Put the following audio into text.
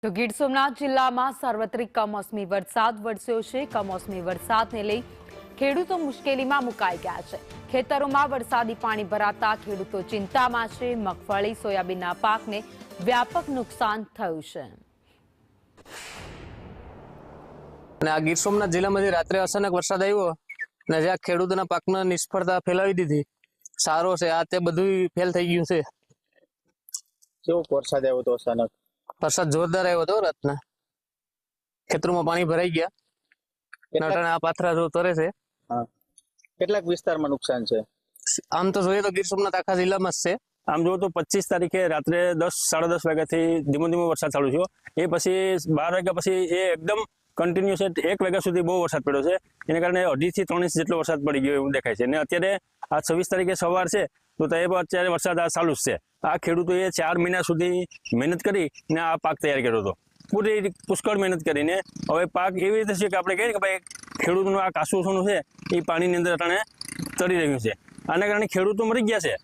તો ગીર સોમનાથ જિલ્લામાં સાર્વત્રિક કમોસમી વરસાદ વરસ્યો છે। કમોસમી વરસાદને લઈ ખેડૂતો મુશ્કેલીમાં મુકાઈ ગયા છે। ખેતરોમાં વરસાદી પાણી ભરાતા ખેડૂતો ચિંતામાં છે। મગફળી, સોયાબીનના પાકને વ્યાપક નુકસાન થયું છે। અને આ ગીર સોમનાથ જિલ્લામાંથી રાત્રે અચાનક વરસાદ આવ્યો અને જ્યાં ખેડૂતોના પાકમાં નિષ્ફળતા ફેલાવી દીધી। સારો છે આ તે બધું ફેલ થઈ ગયું છે। કેવો વરસાદ આવ્યો તો અચાનક? વરસાદ જોરદાર આવ્યો હતો રાતના। ખેતરોમાં પાણી ભરાઈ ગયા। નટાણા આ પાથરા જો તરે છે। હા, કેટલાક વિસ્તારમાં નુકસાન છે? આમ તો જોઈએ તો ગીર સોમનાથ આખા જિલ્લામાં જ છે। આમ જો તો 25 તારીખે રાત્રે 10-10:30 વાગ્યાથી ધીમો ધીમો વરસાદ ચાલુ થયો। એ પછી 12 વાગ્યા પછી એ એકદમ કન્ટિન્યુઅસ 1 વાગ્યા સુધી બહુ વરસાદ પડ્યો છે। એને કારણે 2.5 થી 3 ઇંચ જેટલો વરસાદ પડી ગયો એવું દેખાય છે। અને અત્યારે આ 26 તારીખે સવાર છે તો અત્યારે વરસાદ આ ચાલુ જ છે। આ ખેડૂતોએ 4 મહિના સુધી મહેનત કરીને આ પાક તૈયાર કર્યો હતો। પૂરી પુષ્કળ મહેનત કરીને હવે પાક એવી રીતે છે કે આપણે કહીએ કે ભાઈ ખેડૂતનું આ કાસું સોનું છે એ પાણીની અંદર અટાણે તરી રહ્યું છે। આના કારણે ખેડૂતો મરી ગયા છે।